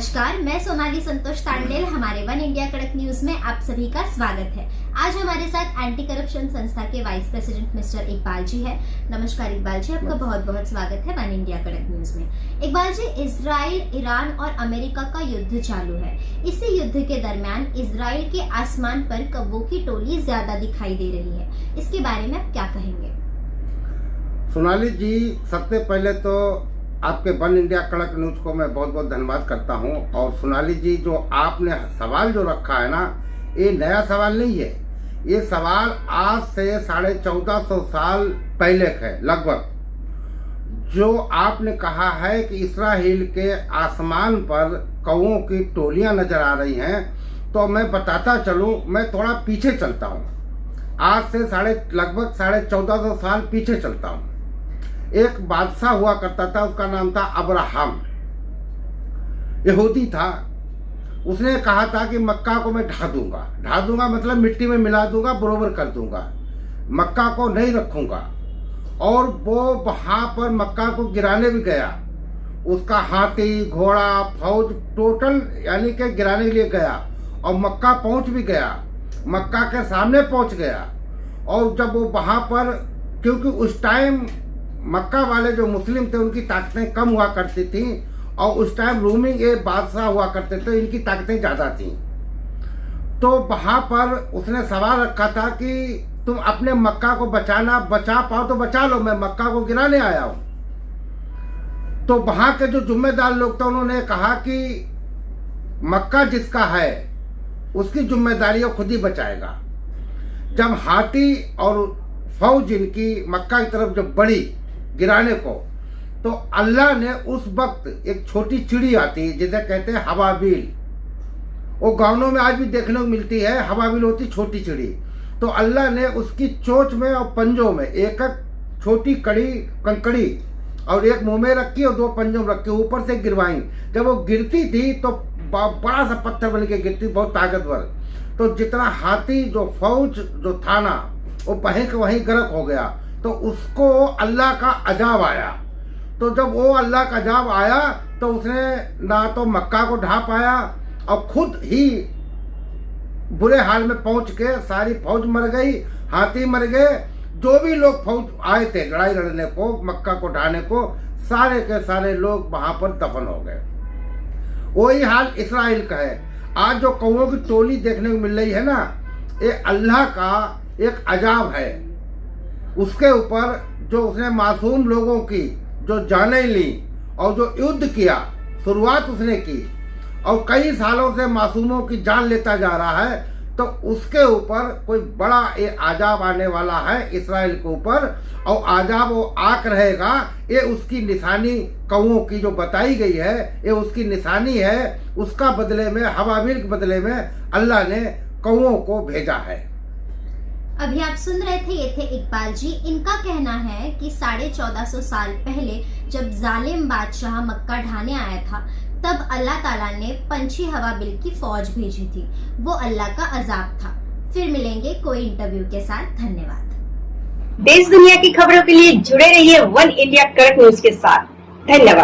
नमस्कार, मैं सोनाली संतोष तांडेल। हमारे वन इंडिया कड़क न्यूज में आप सभी का स्वागत है। आज हमारे साथ एंटी करप्शन संस्था के vice president mister Iqbal ji है। नमस्कार इकबाल जी, आपका बहुत बहुत स्वागत है वन इंडिया कड़क न्यूज में। इकबाल जी, इजराइल, ईरान और अमेरिका का युद्ध चालू है। इसी युद्ध के दरमियान इजराइल के आसमान पर कौवों की टोली ज्यादा दिखाई दे रही है, इसके बारे में आप क्या कहेंगे? सोनाली जी, सबसे पहले तो आपके वन इंडिया कड़क न्यूज को मैं बहुत बहुत धन्यवाद करता हूं। और सोनाली जी, जो आपने सवाल जो रखा है ना, ये नया सवाल नहीं है। ये सवाल आज से 1450 साल पहले का है लगभग। जो आपने कहा है कि इसराइल के आसमान पर कौवों की टोलियां नजर आ रही हैं, तो मैं बताता चलूं, मैं थोड़ा पीछे चलता हूं। आज से लगभग 1450 साल पीछे चलता हूं। एक बादशाह हुआ करता था, उसका नाम था अब्राहम, यहूदी था। उसने कहा था कि मक्का को मैं ढा दूंगा मतलब मिट्टी में मिला दूंगा, बरोबर कर दूंगा, मक्का को नहीं रखूंगा। और वो वहां पर मक्का को गिराने भी गया। उसका हाथी, घोड़ा, फौज टोटल यानी कि गिराने के लिए गया और मक्का पहुंच भी गया, मक्का के सामने पहुंच गया। और जब वो वहां पर, क्योंकि उस टाइम मक्का वाले जो मुस्लिम थे उनकी ताकतें कम हुआ करती थी, और उस टाइम रूमिंग ये बादशाह हुआ करते थे, इनकी ताकतें ज्यादा थी। तो वहां पर उसने सवाल रखा था कि तुम अपने मक्का को बचा पाओ तो बचा लो, मैं मक्का को गिराने आया हूं। तो वहां के जो जिम्मेदार लोग थे उन्होंने कहा कि मक्का जिसका है उसकी जिम्मेदारी वो खुद ही बचाएगा। जब हाथी और फौज इनकी मक्का की तरफ जब बढ़ी गिराने को, तो अल्लाह ने उस वक्त एक छोटी चिड़ी आती है जिसे कहते हैं हवाबील। वो गाँवों में आज भी देखने को मिलती है, हवाबील होती छोटी चिड़ी। तो अल्लाह ने उसकी चोंच में और पंजों में एक छोटी कंकड़ी और एक मुंह में रखी और दो पंजों में रखी, ऊपर से गिरवाई। जब वो गिरती थी तो बड़ा सा पत्थर बन के गिरती, बहुत ताकतवर। तो जितना हाथी जो फौज जो था ना, वो वहीं के वहीं गर्क हो गया। तो उसको अल्लाह का अजाब आया। तो जब वो अल्लाह का अजाब आया तो उसने ना तो मक्का को ढा पाया और खुद ही बुरे हाल में पहुंच के सारी फौज मर गई, हाथी मर गए। जो भी लोग फौज आए थे लड़ाई लड़ने को, मक्का को ढाने को, सारे के सारे लोग वहां पर दफन हो गए। वही हाल इसराइल का है। आज जो कौवों की टोली देखने को मिल रही है ना, ये अल्लाह का एक अजाब है। उसके ऊपर जो उसने मासूम लोगों की जो जानें ली और जो युद्ध किया, शुरुआत उसने की, और कई सालों से मासूमों की जान लेता जा रहा है। तो उसके ऊपर कोई बड़ा ये आजाब आने वाला है इसराइल के ऊपर, और आजाब वो आक रहेगा। ये उसकी निशानी कौवों की जो बताई गई है, ये उसकी निशानी है। उसका बदले में, हवाबील के बदले में अल्लाह ने कौवों को भेजा है। अभी आप सुन रहे थे, ये थे इकबाल जी। इनका कहना है कि 1450 साल पहले जब जालिम बादशाह मक्का ढाने आया था, तब अल्लाह ताला ने पंछी हवाबील की फौज भेजी थी। वो अल्लाह का अजाब था। फिर मिलेंगे कोई इंटरव्यू के साथ। धन्यवाद। देश दुनिया की खबरों के लिए जुड़े रहिए वन इंडिया कड़क न्यूज के साथ। धन्यवाद।